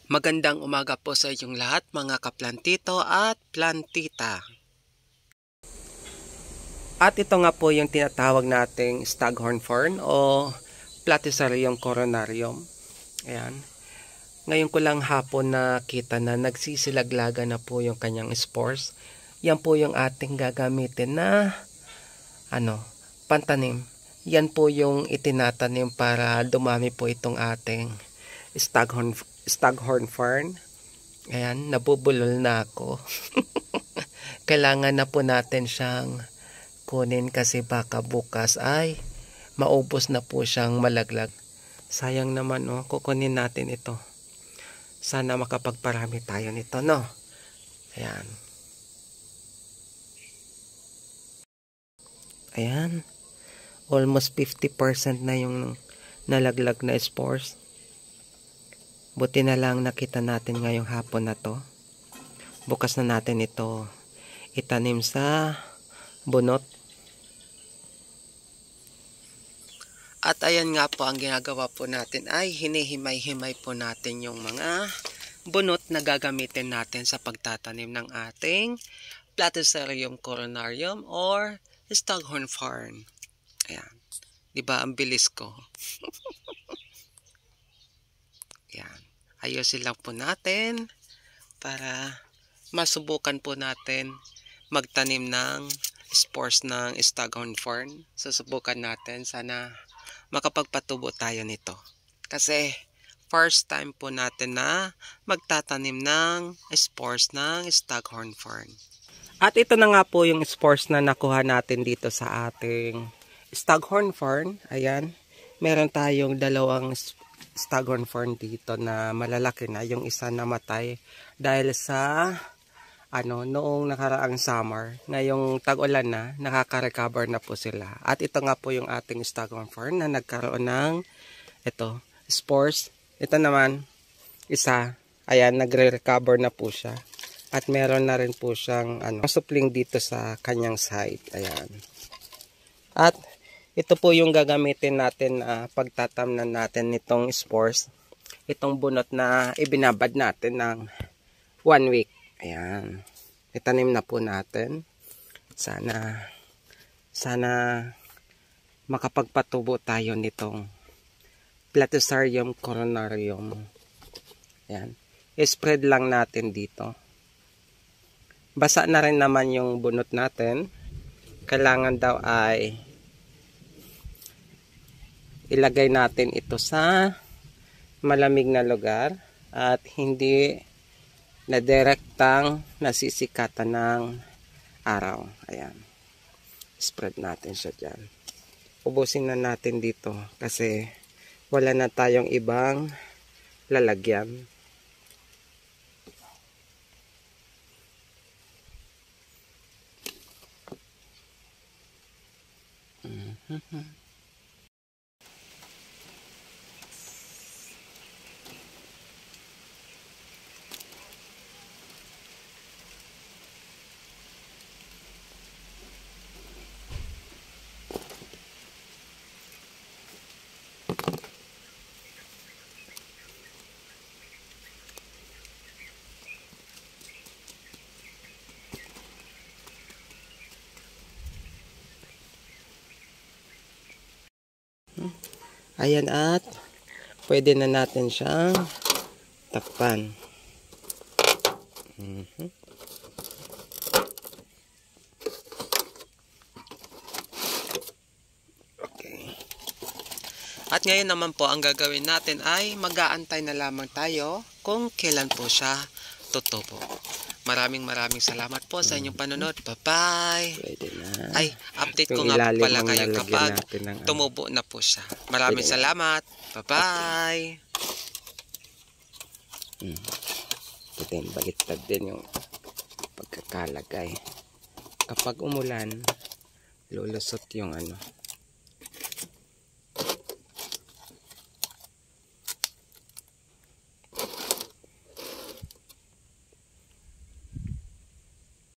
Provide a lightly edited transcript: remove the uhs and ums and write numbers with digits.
Magandang umaga po sa inyong lahat mga kaplantito at plantita. At ito nga po yung tinatawag nating staghorn fern o Platycerium coronarium. Ayan. Ngayon ko lang hapon nakita na nagsisilaglaga na po yung kanyang spores. Yan po yung ating gagamitin na pantanim. Yan po yung itinatanim para dumami po itong ating staghorn fern. Ayan, nabubulol na ako. Kailangan na po natin siyang kunin kasi baka bukas ay maubos na po siyang malaglag. Sayang naman, kukunin natin ito. Sana makapagparami tayo nito, no? Ayan. Ayan. Almost 50% na yung nalaglag na spores. Buti na lang nakita natin ngayong hapon na to. Bukas na natin ito itanim sa bunot. At ayan nga po, ang ginagawa po natin ay hinihimay-himay po natin yung mga bunot na gagamitin natin sa pagtatanim ng ating Platycerium coronarium or staghorn fern. Ayan. Diba ang bilis ko? Ayan. Ayusin lang po natin para masubukan po natin magtanim ng spores ng staghorn fern. Susubukan natin, sana makapagpatubo tayo nito. Kasi first time po natin na magtatanim ng spores ng staghorn fern. At ito na nga po yung spores na nakuha natin dito sa ating staghorn fern. Ayan. Meron tayong dalawang staghorn fern dito na malalaki na. Yung isa namatay dahil sa noong nakaraang summer. Ngayong tag-ulan na, nakaka-recover na po sila. At ito nga po yung ating staghorn fern na nagkaroon ng spores. Ito naman, isa, ayan, nagre-recover na po siya. At meron na rin po siyang supling dito sa kanyang side. Ayan. At ito po yung gagamitin natin pagtatamnan natin nitong spores. Itong bunot na ibinabad natin ng 1 week. Ayan. Itanim na po natin. Sana makapagpatubo tayo nitong Platycerium coronarium. Ayan. I-spread lang natin dito. Basa na rin naman yung bunot natin. Kailangan daw ay ilagay natin ito sa malamig na lugar at hindi na direktang nasisikatan ng araw. Ayan. Spread natin siya dyan. Ubusin na natin dito kasi wala na tayong ibang lalagyan. Ayan, at pwede na natin siyang takpan. Okay. At ngayon naman po, ang gagawin natin ay mag-aantay na lamang tayo kung kailan po siya tutubo. Maraming salamat po sa inyong panonood. Bye-bye. Ay, update ko nga po pala kayo kapag tumubo na po siya. Maraming salamat. Bye-bye. Putin, baliktad din yung pagkakalagay. Kapag umulan, lulusot yung